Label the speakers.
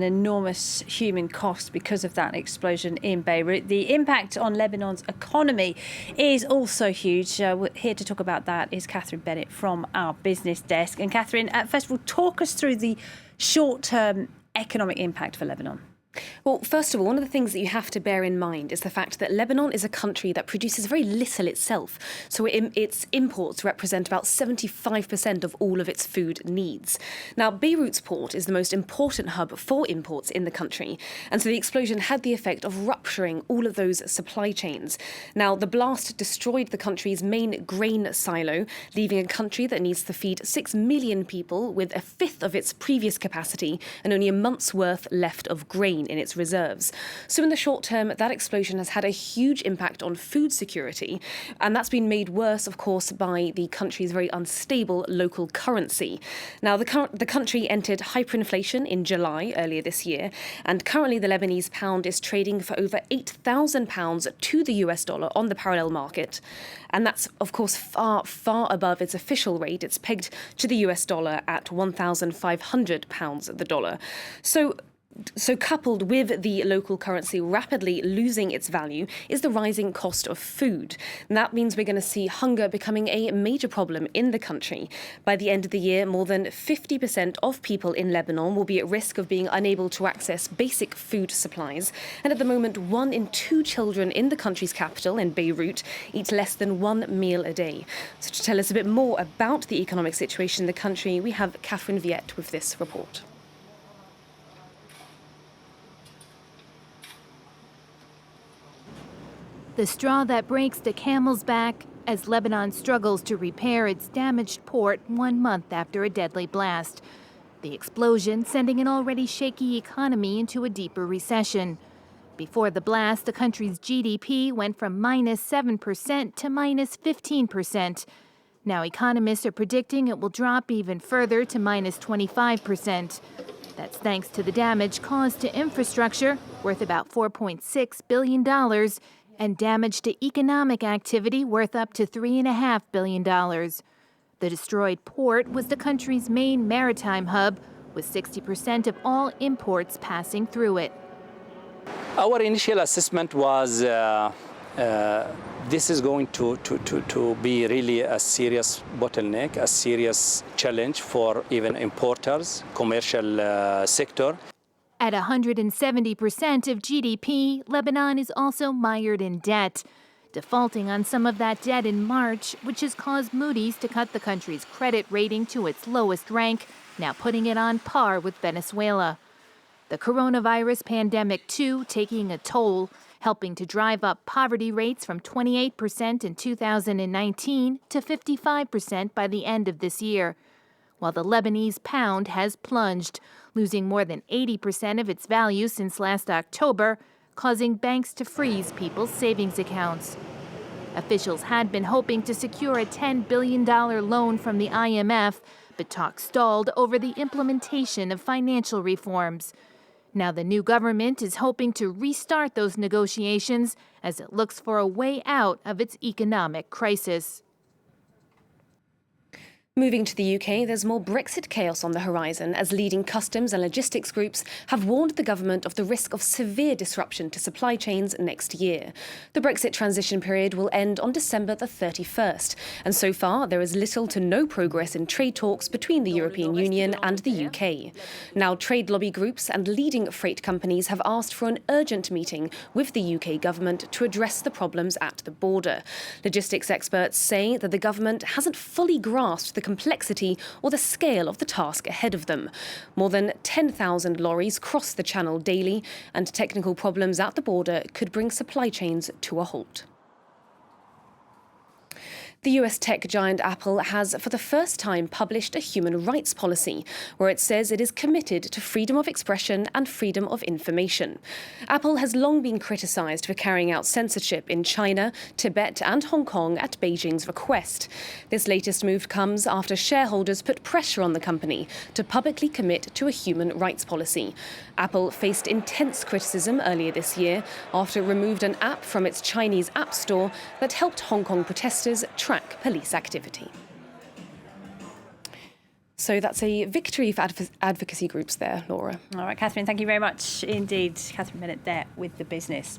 Speaker 1: An enormous human cost because of that explosion in Beirut. The impact on Lebanon's economy is also huge. Here to talk about that is Catherine Bennett from our business desk. And Catherine, first of all, talk us through the short-term economic impact for Lebanon.
Speaker 2: Well, first of all, one of the things that you have to bear in mind is the fact that Lebanon is a country that produces very little itself. So its imports represent about 75% of all of its food needs. Now, Beirut's port is the most important hub for imports in the country. And so the explosion had the effect of rupturing all of those supply chains. Now, the blast destroyed the country's main grain silo, leaving a country that needs to feed 6 million people with a fifth of its previous capacity and only a month's worth left of grain in its reserves. So in the short term, that explosion has had a huge impact on food security, and that's been made worse, of course, by the country's very unstable local currency. Now, the country entered hyperinflation in July earlier this year, and currently the Lebanese pound is trading for over £8,000 to the US dollar on the parallel market. And that's, of course, far, far above its official rate. It's pegged to the US dollar at £1,500 the dollar. So coupled with the local currency rapidly losing its value is the rising cost of food. And that means we're going to see hunger becoming a major problem in the country. By the end of the year, more than 50% of people in Lebanon will be at risk of being unable to access basic food supplies. And at the moment, 1 in 2 children in the country's capital, in Beirut, eat less than 1 meal a day. So to tell us a bit more about the economic situation in the country, we have Catherine Viette with this report.
Speaker 3: The straw that breaks the camel's back as Lebanon struggles to repair its damaged port 1 month after a deadly blast. The explosion sending an already shaky economy into a deeper recession. Before the blast, the country's GDP went from -7% to -15%. Now economists are predicting it will drop even further to -25%. That's thanks to the damage caused to infrastructure, worth about $4.6 billion, and damage to economic activity worth up to $3.5 billion. The destroyed port was the country's main maritime hub, with 60% of all imports passing through it.
Speaker 4: Our initial assessment was this is going to be really a serious bottleneck, a serious challenge for even importers, commercial sector.
Speaker 3: At 170% of GDP, Lebanon is also mired in debt, defaulting on some of that debt in March, which has caused Moody's to cut the country's credit rating to its lowest rank, now putting it on par with Venezuela. The coronavirus pandemic, too, taking a toll, helping to drive up poverty rates from 28% in 2019 to 55% by the end of this year, while the Lebanese pound has plunged, losing more than 80% of its value since last October, causing banks to freeze people's savings accounts. Officials had been hoping to secure a $10 billion loan from the IMF, but talks stalled over the implementation of financial reforms. Now the new government is hoping to restart those negotiations as it looks for a way out of its economic crisis.
Speaker 2: Moving to the UK, there's more Brexit chaos on the horizon as leading customs and logistics groups have warned the government of the risk of severe disruption to supply chains next year. The Brexit transition period will end on December the 31st, and so far there is little to no progress in trade talks between the European Union and the UK. Now, trade lobby groups and leading freight companies have asked for an urgent meeting with the UK government to address the problems at the border. Logistics experts say that the government hasn't fully grasped the complexity or the scale of the task ahead of them. More than 10,000 lorries cross the channel daily, and technical problems at the border could bring supply chains to a halt. The US tech giant Apple has, for the first time, published a human rights policy where it says it is committed to freedom of expression and freedom of information. Apple has long been criticized for carrying out censorship in China, Tibet and Hong Kong at Beijing's request. This latest move comes after shareholders put pressure on the company to publicly commit to a human rights policy. Apple faced intense criticism earlier this year after it removed an app from its Chinese app store that helped Hong Kong protesters track police activity. So that's a victory for advocacy groups there, Laura.
Speaker 1: All right, Catherine, thank you very much indeed. Catherine Bennett there with The Business.